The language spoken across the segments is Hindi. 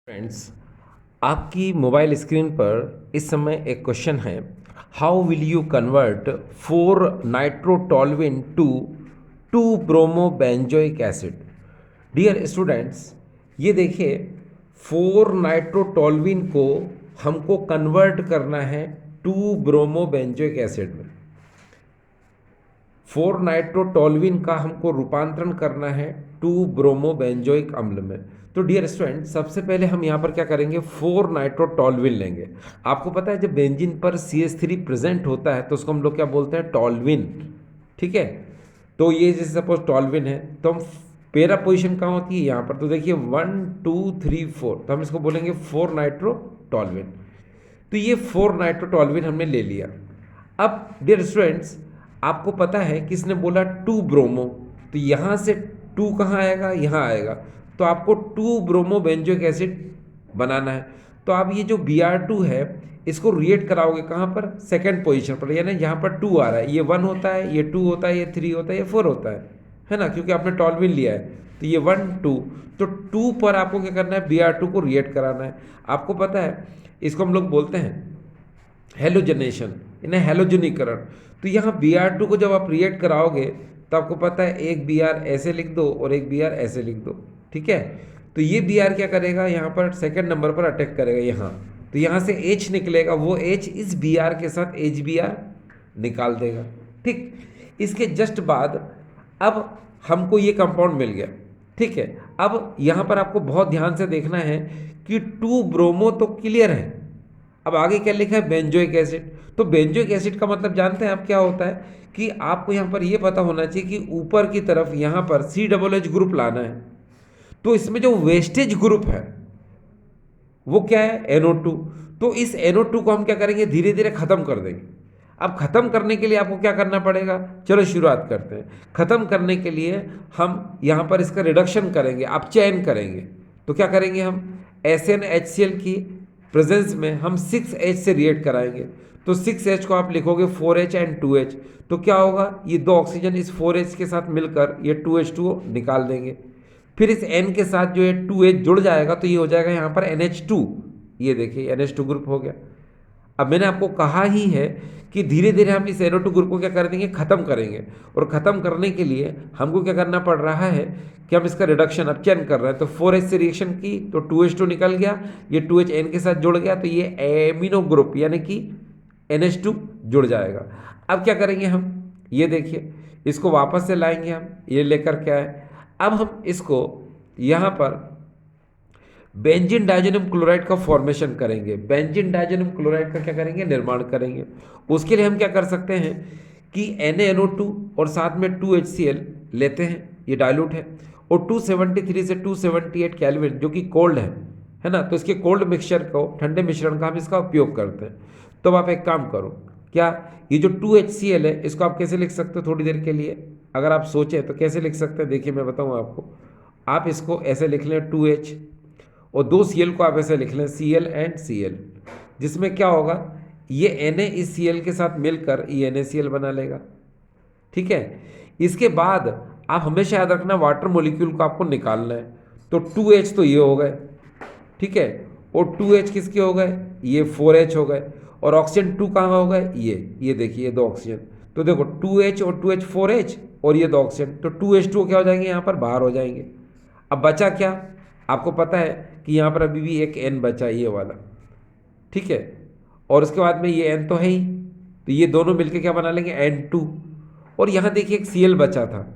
फ्रेंड्स, आपकी मोबाइल स्क्रीन पर इस समय एक क्वेश्चन है। How will you convert 4 nitrotoluene to 2 bromo benzoic acid. Dear students, ये देखिए, 4 नाइट्रोटोलुइन को हमको कन्वर्ट करना है 2 ब्रोमो बेंजोइक एसिड में। 4 नाइट्रोटोलुइन का हमको रूपांतरण करना है 2 ब्रोमो बेंजोइक अम्ल में। तो डियर स्टूडेंट, सबसे पहले हम यहाँ पर क्या करेंगे, 4 नाइट्रोटोलुइन लेंगे। आपको पता है जब बेंजीन पर CH3 प्रेजेंट होता है तो उसको हम लोग क्या बोलते हैं, टोलुइन। ठीक है, तो ये जैसे सपोज टोलुइन है तो हम पेरा पोजीशन कहाँ होती है, यहाँ पर। तो देखिए 1 2 3 4, तो हम इसको बोलेंगे 4 नाइट्रोटोलुइन। तो ये 4 नाइट्रोटोलुइन हमने ले लिया। अब डियर स्टूडेंट्स, आपको पता है किसने बोला 2 ब्रोमो, तो यहाँ से 2 कहाँ आएगा, यहाँ आएगा। तो आपको 2 ब्रोमो बेंजोइक एसिड बनाना है। तो आप ये जो Br2 है इसको रिएक्ट कराओगे कहाँ पर, सेकेंड पोजीशन पर, यानी यहाँ पर 2 आ रहा है, ये 1 होता है, ये 2 होता है, ये 3 होता है, ये 4 होता है ना, क्योंकि आपने टोलुइन लिया है। तो ये 1 2, तो 2 पर आपको क्या करना है, Br2 को रिएक्ट कराना है। आपको पता है इसको हम लोग बोलते हैं हेलोजनेशन, इन्हें हेलोजनीकरण। तो यहाँ Br2 को जब आप रिएक्ट कराओगे तो आपको पता है एक Br ऐसे लिख दो और एक Br ऐसे लिख दो। ठीक है, तो ये Br क्या करेगा, यहाँ पर सेकंड नंबर पर अटैक करेगा यहाँ। तो यहाँ से H निकलेगा, वो H इस Br के साथ HBr निकाल देगा। ठीक, इसके जस्ट बाद अब हमको ये कंपाउंड मिल गया। ठीक है, अब यहाँ पर आपको बहुत ध्यान से देखना है कि 2 ब्रोमो तो क्लियर है, अब आगे क्या लिखा है, बेंजोइक एसिड। तो बेंजोइक एसिड का मतलब जानते हैं आप क्या होता है, कि आपको यहाँ पर ये पता होना चाहिए कि ऊपर की तरफ यहाँ पर COOH ग्रुप लाना है। तो इसमें जो वेस्टेज ग्रुप है वो क्या है, NO2। तो इस NO2 को हम क्या करेंगे, धीरे धीरे खत्म कर देंगे। अब खत्म करने के लिए आपको क्या करना पड़ेगा, चलो शुरुआत करते हैं। खत्म करने के लिए हम यहाँ पर इसका रिडक्शन करेंगे, आप चयन करेंगे। तो क्या करेंगे, हम SnHCl की प्रेजेंस में हम 6H से रिएक्ट कराएंगे। तो 6H को आप लिखोगे 4H एंड 2H। तो क्या होगा, ये 2 ऑक्सीजन इस 4H के साथ मिलकर ये 2H2O निकाल देंगे। फिर इस N के साथ जो ये 2H जुड़ जाएगा तो ये हो जाएगा यहाँ पर NH2। ये देखिए NH2 ग्रुप हो गया। अब मैंने आपको कहा ही है कि धीरे धीरे हम इस NO2 ग्रुप को क्या कर देंगे, खत्म करेंगे। और ख़त्म करने के लिए हमको क्या करना पड़ रहा है कि हम इसका रिडक्शन अब चयन कर रहे हैं। तो 4H से रिएक्शन की तो 2H2 निकल गया, ये 2H N के साथ जुड़ गया, तो ये एमिनो ग्रुप यानी कि NH2 जुड़ जाएगा। अब क्या करेंगे हम, ये देखिए, इसको वापस से लाएंगे हम, ये लेकर क्या है, अब हम इसको यहाँ पर बेंजीन डाइजेनियम क्लोराइड का फॉर्मेशन करेंगे। बेंजीन डाइजेनियम क्लोराइड का क्या करेंगे, निर्माण करेंगे। उसके लिए हम क्या कर सकते हैं कि NaNO2 और साथ में 2HCl लेते हैं, ये डाइल्यूट है, और 273 से 278 केल्विन जो कि कोल्ड है ना, तो इसके कोल्ड मिक्सचर को, ठंडे मिश्रण का हम इसका उपयोग करते हैं। तो अब आप एक काम करो, क्या ये जो 2HCl है इसको आप कैसे लिख सकते हो, थोड़ी देर के लिए अगर आप सोचें तो कैसे लिख सकते हैं, देखिए मैं बताऊँ आपको। आप इसको ऐसे लिख लें 2H, और 2 Cl को आप ऐसे लिख लें Cl एंड Cl, जिसमें क्या होगा, ये Na इस Cl के साथ मिलकर ये NaCl बना लेगा। ठीक है, इसके बाद आप हमेशा याद रखना वाटर मॉलिक्यूल को आपको निकालना है। तो 2H तो ये हो गए, ठीक है, और 2H किसके हो गए, ये 4H हो गए, और ऑक्सीजन 2 कहाँ हो गए, ये देखिए, ये 2 ऑक्सीजन। तो देखो 2H और 2H 4H और ये 2 ऑक्सीजन, तो 2H2 क्या हो जाएंगे, यहाँ पर बाहर हो जाएंगे। अब बचा क्या, आपको पता है कि यहाँ पर अभी भी एक N बचा, ये वाला। ठीक है, और उसके बाद में ये N तो है ही, तो ये दोनों मिलके क्या बना लेंगे, N2। और यहाँ देखिए एक Cl बचा था,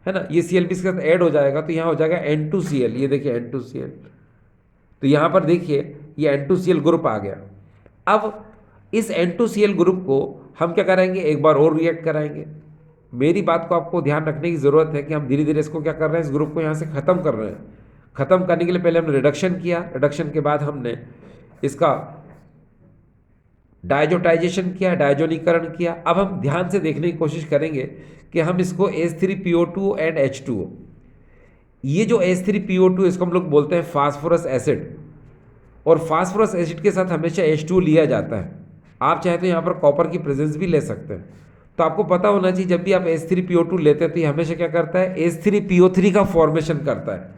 है ना, ये Cl भी इसके साथ ऐड हो जाएगा, तो यहाँ हो जाएगा N2Cl। ये देखिए N2Cl, तो यहाँ पर देखिए ये N2Cl ग्रुप आ गया। अब इस N2Cl ग्रुप को हम क्या कराएंगे, एक बार और रिएक्ट कराएंगे। मेरी बात को आपको ध्यान रखने की ज़रूरत है कि हम धीरे धीरे इसको क्या कर रहे हैं, इस ग्रुप को यहाँ से ख़त्म कर रहे हैं। ख़त्म करने के लिए पहले हमने रिडक्शन किया, रिडक्शन के बाद हमने इसका डायजोटाइजेशन किया, डायजोनीकरण किया। अब हम ध्यान से देखने की कोशिश करेंगे कि हम इसको H3PO2 एंड H2O, ये जो H3PO2 इसको हम लोग बोलते हैं फास्फोरस एसिड, और फास्फोरस एसिड के साथ हमेशा H2 लिया जाता है। आप चाहे तो यहाँ पर कॉपर की प्रेजेंस भी ले सकते हैं। तो आपको पता होना चाहिए जब भी आप H3PO2 लेते हैं तो ये हमेशा क्या करता है, H3PO3 का फॉर्मेशन करता है।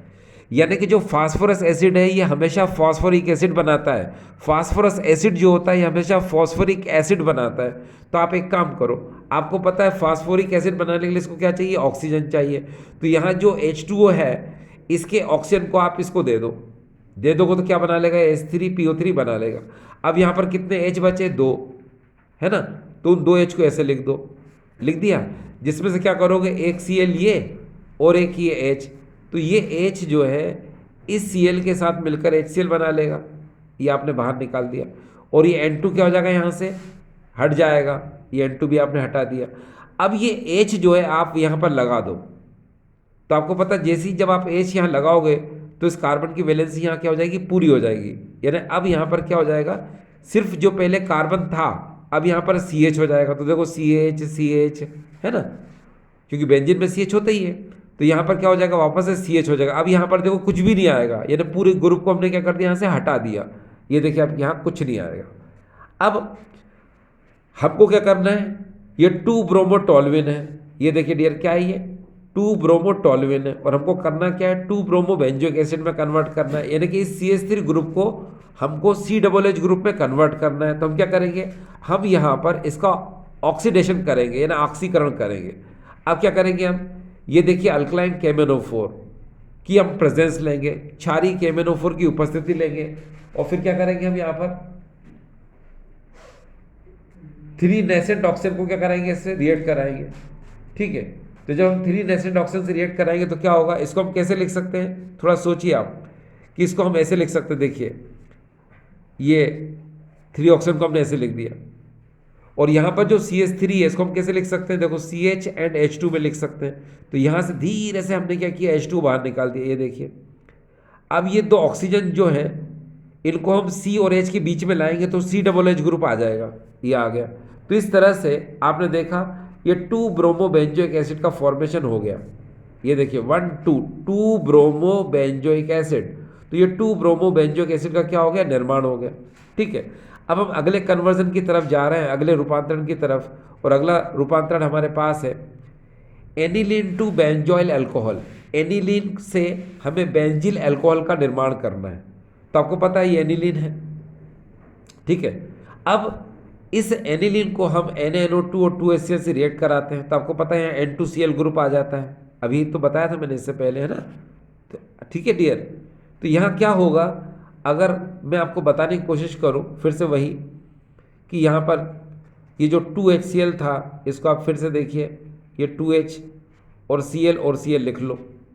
यानी कि जो फास्फोरस एसिड है ये हमेशा फॉस्फोरिक एसिड बनाता है। फास्फोरस एसिड जो होता है ये हमेशा फॉस्फोरिक एसिड बनाता है। तो आप एक काम करो, आपको पता है फास्फोरिक एसिड बनाने के लिए इसको क्या चाहिए, ऑक्सीजन चाहिए। तो यहाँ जो H2O है इसके ऑक्सीजन को आप इसको दे दोगे तो क्या बना लेगा, H3PO3 बना लेगा। अब यहाँ पर कितने H बचे, 2 है ना, तो उन 2 H को ऐसे लिख दिया, जिसमें से क्या करोगे, एक Cl ये और एक ये H। तो ये H जो है इस Cl के साथ मिलकर HCl बना लेगा, ये आपने बाहर निकाल दिया। और ये N2 क्या हो जाएगा, यहाँ से हट जाएगा, ये N2 भी आपने हटा दिया। अब ये H जो है आप यहाँ पर लगा दो, तो आपको पता जैसे ही जब आप H यहाँ लगाओगे तो इस कार्बन की वैलेंसी यहाँ क्या हो जाएगी, पूरी हो जाएगी। यानी अब यहाँ पर क्या हो जाएगा, सिर्फ जो पहले कार्बन था अब यहाँ पर CH हो जाएगा। तो देखो CH है ना, क्योंकि बेंजीन में CH होता ही है। तो यहाँ पर क्या हो जाएगा, वापस से CH हो जाएगा। अब यहाँ पर देखो कुछ भी नहीं आएगा, यानी पूरे ग्रुप को हमने क्या कर दिया, यहाँ से हटा दिया। ये देखिए अब यहाँ कुछ नहीं आएगा। अब हमको क्या करना है, ये 2-ब्रोमो-टॉल्यूएन है। ये देखिए डियर क्या है, ये 2-ब्रोमो-टॉल्यूएन है। और हमको करना क्या है, 2-ब्रोमो-बेंजोइक एसिड में कन्वर्ट करना है। यानी कि इस CH3 ग्रुप को हमको CH ग्रुप में कन्वर्ट करना है। तो हम क्या करेंगे, हम यहाँ पर इसका ऑक्सीडेशन करेंगे, यानी ऑक्सीकरण करेंगे। अब क्या करेंगे हम, ये देखिए अल्कलाइन KMnO4 की हम प्रेजेंस लेंगे, क्षारीय KMnO4 की उपस्थिति लेंगे, और फिर क्या करेंगे हम यहाँ पर 3 नेसेंट ऑक्सीजन को क्या कराएंगे, इससे रिएक्ट कराएंगे। ठीक है, तो जब हम 3 नेसेंट ऑक्सीजन से रिएक्ट कराएंगे तो क्या होगा, इसको हम कैसे लिख सकते हैं, थोड़ा सोचिए आप कि इसको हम ऐसे लिख सकते हैं। देखिए ये 3 ऑक्सीजन को हमने ऐसे लिख दिया, और यहाँ पर जो CH3 है इसको हम कैसे लिख सकते हैं, देखो CH एंड H2 में लिख सकते हैं। तो यहाँ से धीरे से हमने क्या किया, H2 बाहर निकाल दिया। ये देखिए अब ये 2 ऑक्सीजन जो है इनको हम C और H के बीच में लाएंगे तो CH ग्रुप आ जाएगा, ये आ गया। तो इस तरह से आपने देखा ये 2-ब्रोमो-बेंजोइक एसिड का फॉर्मेशन हो गया। ये देखिए 2-ब्रोमो-बेंजोइक एसिड, तो ये 2-ब्रोमो-बेंजोइक एसिड का क्या हो गया, निर्माण हो गया। ठीक है, अब हम अगले कन्वर्जन की तरफ जा रहे हैं, अगले रूपांतरण की तरफ। और अगला रूपांतरण हमारे पास है aniline to benzoyl alcohol. Aniline से हमें बेंजील अल्कोहल का निर्माण करना है। तो आपको पता है ये एनिलीन है, ठीक है। अब इस एनिलीन को हम NaNO2 और 2HCl से रिएक्ट कराते हैं, तो आपको पता है यहाँ N2Cl ग्रुप आ जाता है। अभी तो बताया था मैंने इससे पहले, है ना। तो ठीक है डियर, तो यहाँ क्या होगा, अगर मैं आपको बताने की कोशिश करूँ फिर से वही, कि यहाँ पर ये जो 2HCl था इसको आप फिर से देखिए, ये 2H और Cl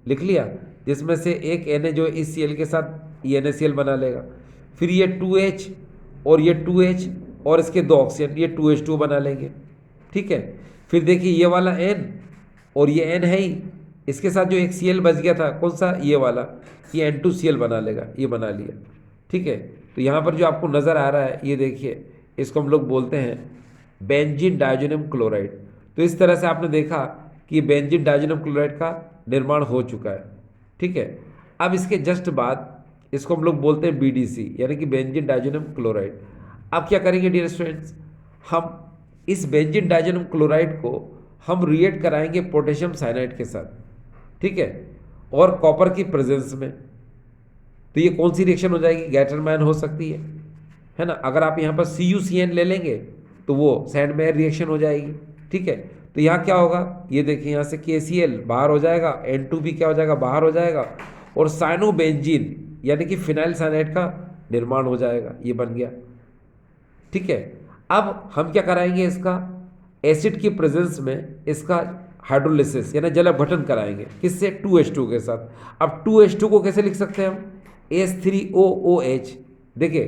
लिख लिया, जिसमें से एक Na जो इस Cl के साथ ये NaCl बना लेगा। फिर ये 2H और ये 2H और इसके 2 ऑक्सीजन, ये 2H2 बना लेंगे। ठीक है, फिर देखिए ये वाला N और ये N है ही, इसके साथ जो एक Cl बच गया था, कौन सा, ये वाला, ये N2Cl बना लेगा, ये बना लिया। ठीक है, तो यहाँ पर जो आपको नज़र आ रहा है ये देखिए, इसको हम लोग बोलते हैं बेंजीन डायज़ोनियम क्लोराइड। तो इस तरह से आपने देखा कि बेंजीन डायज़ोनियम क्लोराइड का निर्माण हो चुका है। ठीक है, अब इसके जस्ट बाद इसको हम लोग बोलते हैं BDC, यानी कि बेंजीन डायज़ोनियम क्लोराइड। अब क्या करेंगे डियर स्टूडेंट्स, हम इस बेंजीन डायज़ोनियम क्लोराइड को हम रिएक्ट कराएंगे पोटेशियम साइनाइड के साथ, ठीक है, और कॉपर की प्रेजेंस में। तो ये कौन सी रिएक्शन हो जाएगी, गैटरमैन हो सकती है ना। अगर आप यहाँ पर CuCN ले लेंगे तो वो सैंडमेयर रिएक्शन हो जाएगी। ठीक है, तो यहाँ क्या होगा, ये देखिए यहाँ से KCl बाहर हो जाएगा, N2 भी क्या हो जाएगा, बाहर हो जाएगा, और साइनोबेंजीन यानी कि फिनाइल साइनाइड का निर्माण हो जाएगा, ये बन गया। ठीक है, अब हम क्या कराएंगे, इसका एसिड की प्रेजेंस में इसका हाइड्रोलिसिस यानी जल अपघटन कराएंगे, किससे, 2H2 के साथ। अब 2H2 को कैसे लिख सकते हैं हम, H3OOH। देखिए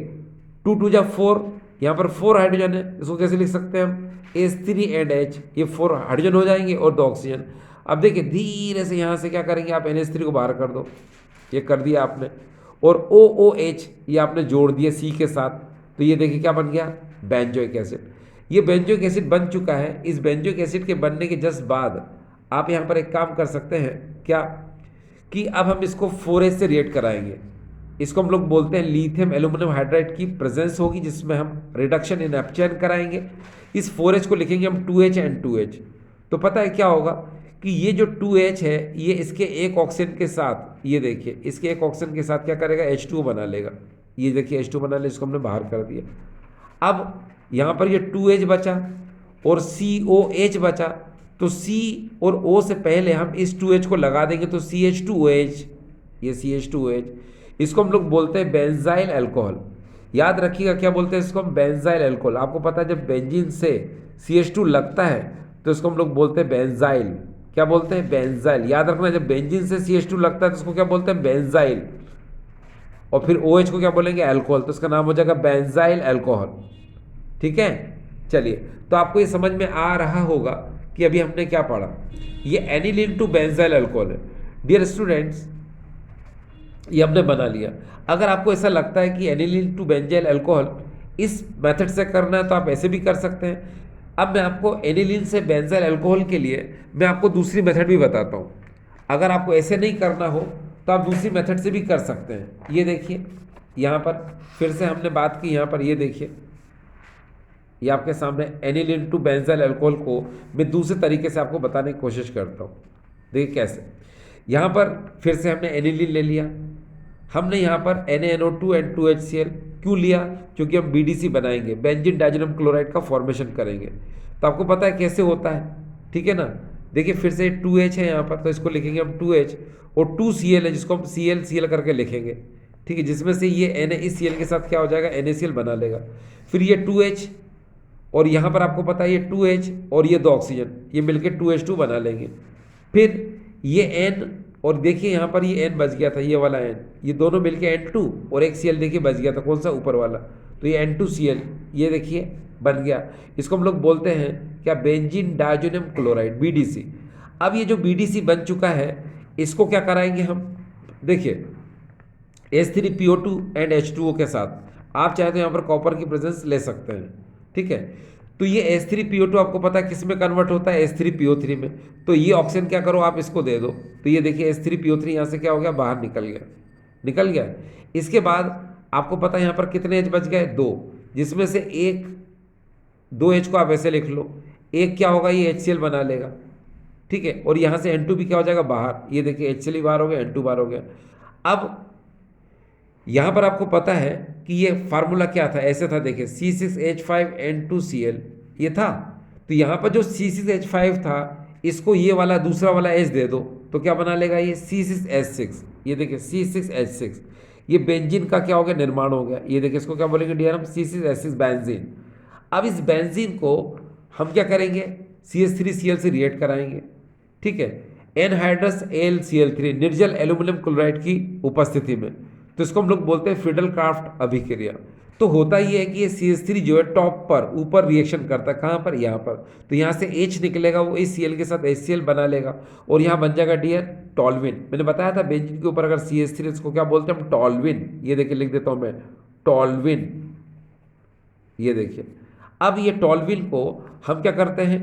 2 2 जा 4, यहाँ पर 4 हाइड्रोजन है, इसको कैसे लिख सकते हैं हम, H3 and H, ये 4 हाइड्रोजन हो जाएंगे और 2 ऑक्सीजन। अब देखिए धीरे से यहाँ से क्या करेंगे आप, NH3 को बाहर कर दो, ये कर दिया आपने, और OOH ये आपने जोड़ दिया C के साथ। तो ये देखिए क्या बन गया, बेंजोइक एसिड। ये बेंजोइक एसिड बन चुका है। इस बेंजोइक एसिड के बनने के जस्ट बाद आप यहाँ पर एक काम कर सकते हैं, क्या, कि अब हम इसको 4H से रिएक्ट कराएंगे। इसको हम लोग बोलते हैं लिथियम एल्यूमिनियम हाइड्राइड की प्रेजेंस होगी, जिसमें हम रिडक्शन इन एप्चैन कराएंगे। इस 4H को लिखेंगे हम 2H and 2H। तो पता है क्या होगा कि ये जो 2H है ये इसके एक ऑक्सीजन के साथ, ये देखिए इसके एक ऑक्सीजन के साथ क्या करेगा, H2O बना लेगा। ये देखिए H2O बना ले, इसको हमने बाहर कर दिया। अब यहाँ पर ये 2H बचा और COH बचा, तो C और O से पहले हम इस 2H को लगा देंगे तो CH2OH, ये CH2OH, इसको हम लोग बोलते हैं बेंजाइल अल्कोहल। याद रखिएगा क्या बोलते हैं इसको हम, बेंजाइल अल्कोहल। आपको पता है जब बेंजीन से CH2 लगता है तो इसको हम लोग बोलते हैं बेंजाइल। क्या बोलते हैं, बेंजाइल। याद रखना, जब बेंजीन से CH2 लगता है तो उसको क्या बोलते हैं, बेंजाइल। और फिर OH को क्या बोलेंगे, अल्कोहल, तो इसका नाम हो जाएगा बेंजाइल अल्कोहल। ठीक है, चलिए, तो आपको ये समझ में आ रहा होगा कि अभी हमने क्या पढ़ा। ये एनिलीन टू बेंजाइल अल्कोहल है। डियर स्टूडेंट्स, ये हमने बना लिया। अगर आपको ऐसा लगता है कि एनिलीन टू बेंजाइल अल्कोहल इस मेथड से करना है तो आप ऐसे भी कर सकते हैं। अब मैं आपको एनिलीन से बेंजाइल अल्कोहल के लिए मैं आपको दूसरी मेथड भी बताता हूँ। अगर आपको ऐसे नहीं करना हो तो आप दूसरी मेथड से भी कर सकते हैं। ये देखिए, यहाँ पर फिर से हमने बात की, यहाँ पर ये देखिए, ये आपके सामने एनिलीन टू बेंजाइल अल्कोहल को मैं दूसरे तरीके से आपको बताने की कोशिश करता हूँ। देखिए कैसे। यहाँ पर फिर से हमने एनिलीन ले लिया, हमने यहाँ पर NaNO2 and 2HCl क्यों लिया, क्योंकि हम BDC बनाएंगे, बेंजीन डाइजेनम क्लोराइड का फॉर्मेशन करेंगे। तो आपको पता है कैसे होता है, ठीक है ना। देखिए फिर से 2H है यहाँ पर, तो इसको लिखेंगे हम 2H, और 2Cl है जिसको हम Cl करके लिखेंगे, ठीक है, जिसमें से ये Na इस Cl के साथ क्या हो जाएगा, NaCl बना लेगा। फिर ये 2H, और यहाँ पर आपको पता है ये 2H और ये 2 ऑक्सीजन, ये मिलके 2H2 बना लेंगे। फिर ये N, और देखिए यहाँ पर ये N बच गया था, ये वाला N, ये दोनों मिलके N2, और एक Cl देखिए बच गया था, कौन सा, ऊपर वाला, तो ये N2Cl, ये देखिए बन गया। इसको हम लोग बोलते हैं क्या, बेंजीन डाइजेनम क्लोराइड, BDC। अब ये जो BDC बन चुका है इसको क्या कराएंगे हम, देखिए H3PO2 एंड H2O के साथ। आप चाहे तो यहाँ पर कॉपर की प्रेजेंस ले सकते हैं, ठीक है। तो ये H3PO2 आपको पता है किस में कन्वर्ट होता है, H3PO3 में। तो ये ऑक्सीजन क्या करो, आप इसको दे दो, तो ये देखिए H3PO3 यहाँ से क्या हो गया, बाहर निकल गया। इसके बाद आपको पता है यहाँ पर कितने H बच गए, 2, जिसमें से एक 2H को आप ऐसे लिख लो, एक क्या होगा, ये HCl बना लेगा, ठीक है, और यहाँ से N2 भी क्या हो जाएगा, बाहर, ये देखिए HCl ही बाहर हो गया, N2 बाहर हो गया। अब यहाँ पर आपको पता है कि ये फार्मूला क्या था, ऐसे था, देखिए C6H5N2Cl ये था। तो यहाँ पर जो C6H5 था, इसको ये वाला दूसरा वाला H दे दो तो क्या बना लेगा, ये C6H6, ये देखिए C6H6, ये बेंजीन का क्या हो गया, निर्माण हो गया। ये देखिए इसको क्या बोलेंगे डियर हम, C6H6 बेंजीन। अब इस बेंजीन को हम क्या करेंगे, CH3Cl से रिएक्ट कराएंगे, ठीक है, एनहाइड्रस AlCl3 निर्जल एल्यूमिनियम क्लोराइड की उपस्थिति में। तो इसको हम लोग बोलते हैं फिडल क्राफ्ट अभिक्रिया। तो होता ही है कि ये CH3 जो है टॉप पर ऊपर रिएक्शन करता है, कहाँ पर, यहाँ पर। तो यहाँ से H निकलेगा, वो इस Cl के साथ HCl बना लेगा, और यहाँ बन जाएगा डियर टॉल्विन। मैंने बताया था बेंजीन के ऊपर अगर CH3, इसको क्या बोलते हैं हम, टॉल्विन। ये देखिए लिख देता हूँ मैं, टॉल्विन, ये देखिए। अब ये टॉल्विन को हम क्या करते हैं,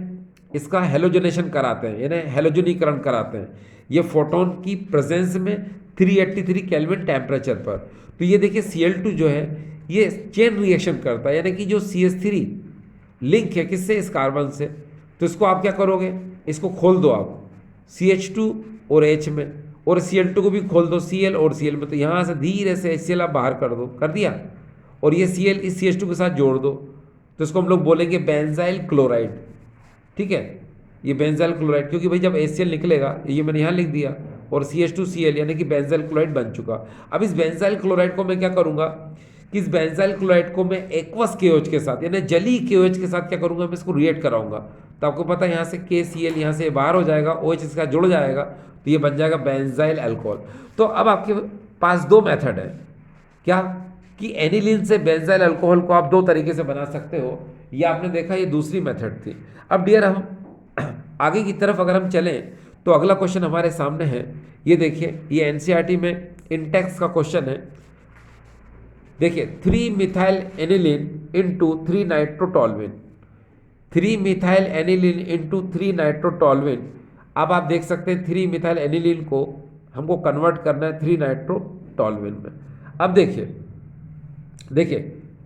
इसका हेलोजनेशन कराते हैं, यानी हेलोजनीकरण कराते हैं, ये फोटोन की प्रेजेंस में 383 केल्विन टेम्परेचर पर। तो ये देखिए Cl2 जो है ये चेन रिएक्शन करता है, यानी कि जो CH3 लिंक है किससे, इस कार्बन से। तो इसको आप क्या करोगे, इसको खोल दो आप CH2 और H में, और Cl2 को भी खोल दो Cl और Cl में। तो यहाँ से धीरे से HCl आप बाहर कर दो, कर दिया, और ये Cl इस CH2 के साथ जोड़ दो, तो इसको हम लोग बोलेंगे बेंजाइल क्लोराइड, ठीक है, ये बेंजाइल क्लोराइड। क्योंकि भाई जब HCl निकलेगा, ये मैंने यहाँ लिख दिया, और CH2Cl यानी कि बेंजाइल क्लोराइड बन चुका। अब इस बेंजाइल क्लोराइड को मैं क्या करूँगा कि इस बेंजाइल क्लोराइड को मैं एक्वस KOH के साथ, यानी जली KOH के साथ क्या करूँगा, मैं इसको रिएक्ट कराऊंगा। तो आपको पता है यहाँ से KCl यहाँ से बाहर हो जाएगा, OH इसका जुड़ जाएगा, तो ये बन जाएगा बेंजाइल अल्कोहल। तो अब आपके पास 2 मेथड है, क्या कि एनिलीन से बेंजाइल अल्कोहल को आप 2 तरीके से बना सकते हो। ये आपने देखा, ये दूसरी मेथड थी। अब डियर हम आगे की तरफ अगर हम चलें तो अगला क्वेश्चन हमारे सामने है, ये देखिए, ये NCERT में इंटेक्स का क्वेश्चन है। देखिए 3 methyl aniline into 3 नाइट्रोटोल्विन, 3 methyl aniline into 3 नाइट्रोटोल्विन। अब आप देख सकते हैं 3 मिथाइल एनिलीन को हमको कन्वर्ट करना है 3 नाइट्रोटोल्विन में। अब देखिए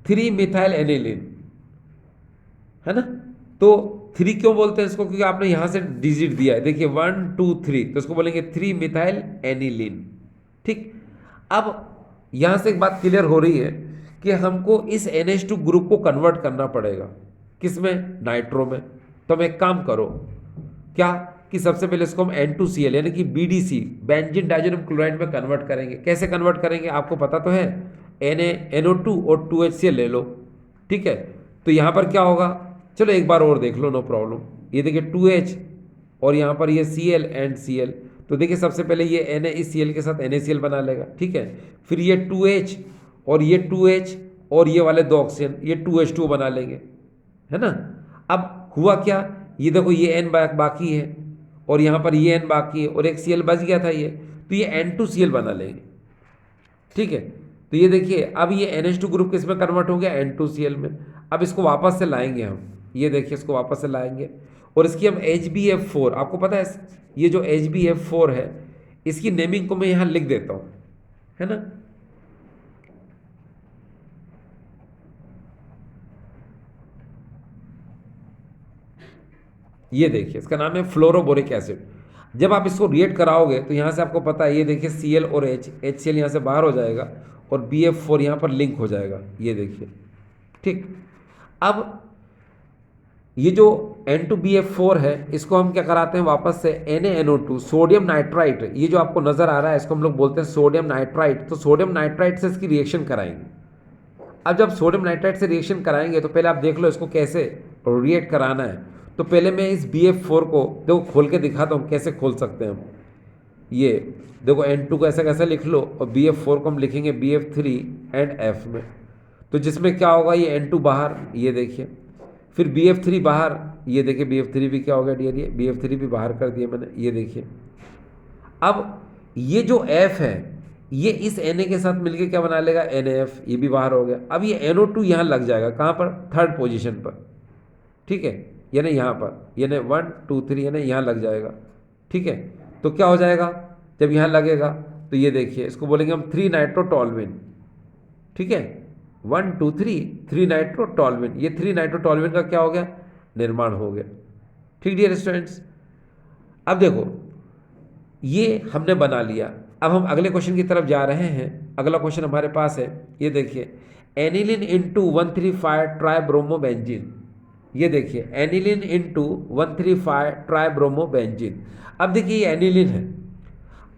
3 मिथाइल एनिलीन है ना, तो 3 क्यों बोलते हैं इसको, क्योंकि आपने यहां से डिजिट दिया है, देखिए 1 2 3, तो इसको बोलेंगे 3 मिथाइल एनिलीन। ठीक, अब यहां से एक बात क्लियर हो रही है कि हमको इस NH2 ग्रुप को कन्वर्ट करना पड़ेगा, किसमें, नाइट्रो में। तो हम एक काम करो, क्या कि सबसे पहले इसको हम N2Cl यानी कि BDC बेंजीन डाइजोनियम क्लोराइड में कन्वर्ट करेंगे। कैसे कन्वर्ट करेंगे आपको पता तो है, NaNO2 और 2HCl ले लो। ठीक है, तो यहाँ पर क्या होगा, चलो एक बार और देख लो, नो प्रॉब्लम। ये देखिए 2H और यहाँ पर ये Cl एंड Cl, तो देखिए सबसे पहले ये Na इस Cl के साथ NaCl बना लेगा। ठीक है, फिर ये 2H और ये 2H और ये वाले दो ऑक्सीजन ये 2H2 बना लेंगे, है ना। अब हुआ क्या, ये देखो ये N बाकी है और यहाँ पर ये N बाकी है और एक Cl बच गया था ये, तो ये N2Cl बना लेंगे। ठीक है, तो ये देखिए अब ये NH2 ग्रुप किस में कन्वर्ट हो गया, N2Cl में। अब इसको वापस से लाएंगे हम, ये देखिए इसको वापस से लाएंगे और इसकी हम HbF4, आपको पता है ये जो HbF4 है इसकी नेमिंग को मैं यहाँ लिख देता हूँ, है ना। ये देखिए इसका नाम है फ्लोरोबोरिक एसिड। जब आप इसको रिएक्ट कराओगे तो यहाँ से आपको पता है, ये देखिए Cl और HCl यहाँ से बाहर हो जाएगा और BF4 यहाँ पर लिंक हो जाएगा, ये देखिए। ठीक, अब ये जो N2BF4 है इसको हम क्या कराते हैं वापस से NaNO2 सोडियम नाइट्राइट, ये जो आपको नजर आ रहा है इसको हम लोग बोलते हैं सोडियम नाइट्राइट। तो सोडियम नाइट्राइट से इसकी रिएक्शन कराएंगे। अब जब सोडियम नाइट्राइट से रिएक्शन कराएंगे तो पहले आप देख लो इसको कैसे रिएक्ट कराना है। तो पहले मैं इस BF4 को देखो खोल के दिखाता हूँ कैसे खोल सकते हैं हम। ये देखो N2 को ऐसा कैसे लिख लो और BF4 को हम लिखेंगे BF3 एंड F में। तो जिसमें क्या होगा, ये N2 बाहर, ये देखिए, फिर BF3 बाहर, ये देखिए BF3 भी क्या हो गया डियर, ये BF3 भी बाहर कर दिया मैंने, ये देखिए। अब ये जो F है ये इस Na के साथ मिलके क्या बना लेगा, NaF, ये भी बाहर हो गया। अब ये NO2 यहाँ लग जाएगा, कहाँ पर, थर्ड पोजीशन पर। ठीक है, यानी यहाँ पर, यानी 1 2 3 यानी यहाँ लग जाएगा। ठीक है, तो क्या हो जाएगा, जब यहाँ लगेगा तो ये देखिए इसको बोलेंगे हम 3 नाइट्रोटोल्विन। ठीक है, 1 2 3 नाइट्रोटोल्विन, ये 3 नाइट्रोटोल्विन का क्या हो गया, निर्माण हो गया। ठीक डियर स्टूडेंट्स, अब देखो ये हमने बना लिया। अब हम अगले क्वेश्चन की तरफ जा रहे हैं। अगला क्वेश्चन हमारे पास है, ये देखिए एनिलीन इंटू 135 ट्राइब्रोमोबेंजीन। ये देखिए एनिलीन इंटू 135 ट्राइब्रोमोबेंजीन। अब देखिए ये एनिलीन है।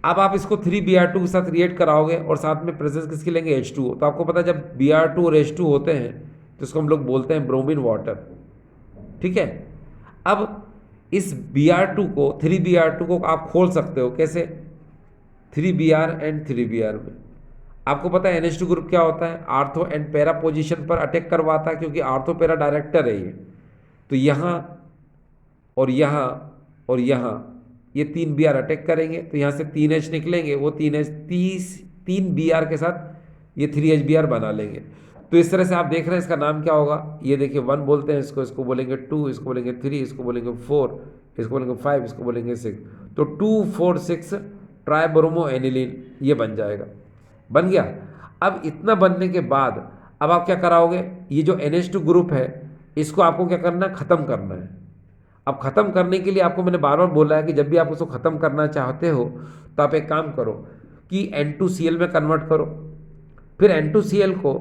अब आप इसको 3Br2 के साथ रिएक्ट कराओगे और साथ में प्रेजेंस किसकी लेंगे, H2O। तो आपको पता है जब Br2 और H2 होते हैं तो इसको हम लोग बोलते हैं ब्रोमीन वाटर। ठीक है, अब इस Br2 को 3Br2 को आप खोल सकते हो, कैसे, 3Br एंड 3Br में। आपको पता है NH2 ग्रुप क्या होता है, आर्थो एंड पैरा पोजीशन पर अटैक करवाता है, क्योंकि आर्थो पैरा डायरेक्टर है ये। तो यहाँ और यहाँ और यहाँ ये 3Br अटैक करेंगे तो यहाँ से 3H निकलेंगे, वो 3H 3Br के साथ ये 3HBr बना लेंगे। तो इस तरह से आप देख रहे हैं इसका नाम क्या होगा, ये देखिए 1 बोलते हैं इसको, इसको बोलेंगे 2, इसको बोलेंगे 3, इसको बोलेंगे 4, इसको बोलेंगे 5, इसको बोलेंगे 6। तो 2,4,6 ट्राइब्रोमो एनिलीन ये बन जाएगा, बन गया। अब इतना बनने के बाद अब आप क्या कराओगे, ये जो NH2 ग्रुप है इसको आपको क्या करना है, ख़त्म करना है। अब ख़त्म करने के लिए आपको मैंने बार बार बोला है कि जब भी आप उसको ख़त्म करना चाहते हो तो आप एक काम करो कि N2Cl में कन्वर्ट करो, फिर N2Cl को,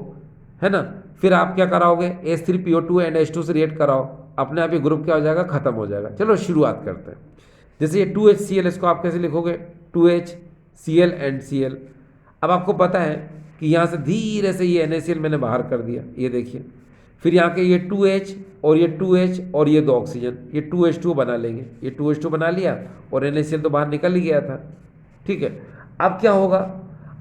है ना, फिर आप क्या कराओगे, H3PO2 एंड H2 से रिएक्ट कराओ, अपने आप ये ग्रुप क्या हो जाएगा, ख़त्म हो जाएगा। चलो शुरुआत करते हैं। जैसे ये 2HCl, इसको आप कैसे लिखोगे, 2HCl एंड Cl। अब आपको पता है कि यहाँ से धीरे से ये NaCl मैंने बाहर कर दिया, ये देखिए। फिर यहाँ के ये 2H और ये 2H और ये 2 ऑक्सीजन, ये 2H2 बना लेंगे, ये 2H2 बना लिया और NaCl तो बाहर निकल ही गया था। ठीक है, अब क्या होगा,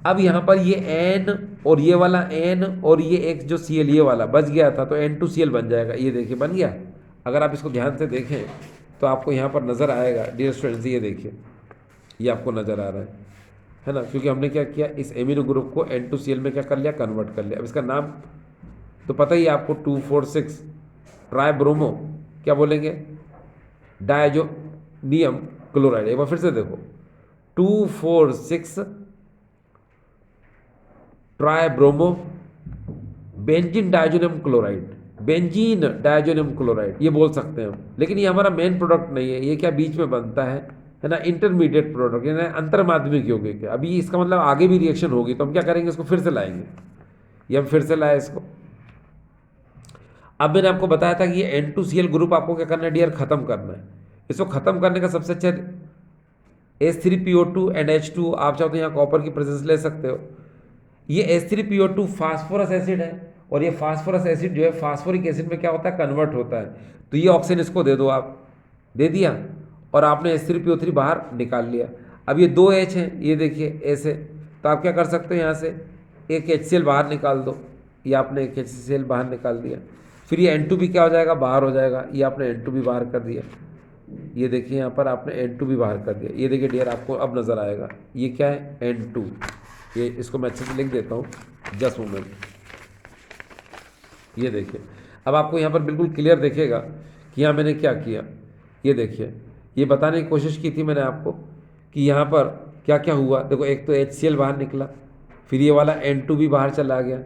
अब यहाँ पर ये N और ये वाला N और ये एक जो Cl ये वाला बच गया था तो N2Cl बन जाएगा, ये देखिए बन गया। अगर आप इसको ध्यान से देखें तो आपको यहाँ पर नज़र आएगा डियर स्टूडेंट्स, ये देखिए ये आपको नज़र आ रहा है ना, क्योंकि हमने क्या किया, इस एमिनो ग्रुप को N2Cl में क्या कर लिया, कन्वर्ट कर लिया। अब इसका नाम तो पता ही है आपको, 2,4,6 ट्राइब्रोमो क्या बोलेंगे, डायजोनियम क्लोराइड। एक बार फिर से देखो, 2,4,6 tribromo benzene diazonium chloride, benzene diazonium chloride ये बोल सकते हैं हम, लेकिन ये हमारा मेन प्रोडक्ट नहीं है। ये क्या बीच में बनता है ना, इंटरमीडिएट प्रोडक्ट, यानी अंतर माध्यमिक यौगिक है। अभी इसका मतलब आगे भी रिएक्शन होगी तो हम क्या करेंगे, इसको फिर से लाएंगे। ये हम फिर से लाए इसको। अब मैंने आपको बताया था कि ये N2Cl ग्रुप आपको क्या करना है डियर, खत्म करना है। इसको खत्म करने का सबसे अच्छा H3PO2 एंड H2, आप चाहो तो यहाँ कॉपर की प्रेजेंस ले सकते हो। ये H3PO2 फास्फोरस एसिड है, और ये फास्फोरस एसिड जो है फास्फोरिक एसिड में क्या होता है, कन्वर्ट होता है। तो ये ऑक्सीजन इसको दे दो, आप दे दिया, और आपने H3PO3 बाहर निकाल लिया। अब ये 2 H हैं, ये देखिए ऐसे, तो आप क्या कर सकते हो, यहाँ से एक HCl बाहर निकाल दो। ये आपने एक HCl बाहर निकाल दिया। फिर ये N2 भी क्या हो जाएगा, बाहर हो जाएगा। ये आपने N2 भी बाहर कर दिया। ये देखिए यहाँ पर आपने N2 भी बाहर कर दिया। ये देखिए डियर, आपको अब नज़र आएगा ये क्या है, N2। ये इसको मैं अच्छे से लिख देता हूँ, जस्ट मोमेंट। ये देखिए, अब आपको यहाँ पर बिल्कुल क्लियर देखेगा कि यहाँ मैंने क्या किया। ये देखिए, ये बताने की कोशिश की थी मैंने आपको कि यहाँ पर क्या क्या हुआ। देखो, एक तो HCl बाहर निकला, फिर ये वाला N2 भी बाहर चला गया।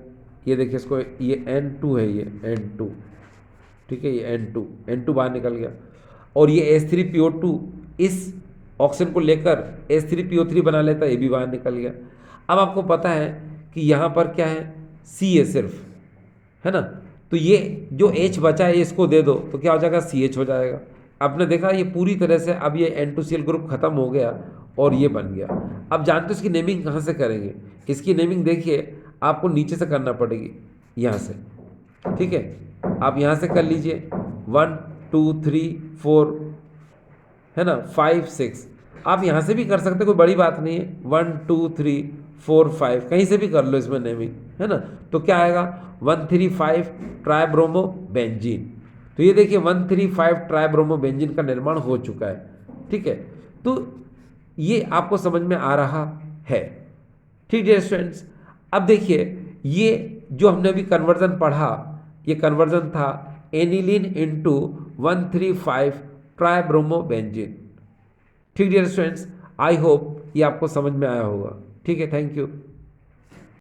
ये देखिए इसको, ये N2 है, ये N2, ठीक है, ये N2 बाहर निकल गया। और ये H3PO2 इस ऑक्सीजन को लेकर H3PO3 बना लेता है, ये भी बाहर निकल गया। अब आपको पता है कि यहाँ पर क्या है, C है सिर्फ, है ना। तो ये जो H बचा है इसको दे दो, तो क्या हो जाएगा, CH हो जाएगा। आपने देखा ये पूरी तरह से अब ये N2Cl ग्रुप खत्म हो गया और ये बन गया। अब जानते हो इसकी नेमिंग कहाँ से करेंगे। इसकी नेमिंग देखिए आपको नीचे से करना पड़ेगी, यहाँ से, ठीक है। आप यहाँ से कर लीजिए, 1 2 3 4, है ना, 5 6। आप यहाँ से भी कर सकते, कोई बड़ी बात नहीं है। 1 2 3 4 5 कहीं से भी कर लो इसमें नेमिंग, है ना। तो क्या आएगा, 135 ट्राइब्रोमो बेंजीन। तो ये देखिए 135 ट्राइब्रोमो बेंजीन का निर्माण हो चुका है, ठीक है। तो ये आपको समझ में आ रहा है, ठीक है स्टूडेंट्स। अब देखिए ये जो हमने अभी कन्वर्जन पढ़ा, ये कन्वर्जन था एनिलीन इंटू 135 ट्राइब्रोमो बेंजीन। ठीक डियर स्टूडेंट्स, आई होप ये आपको समझ में आया होगा। ठीक है, थैंक यू।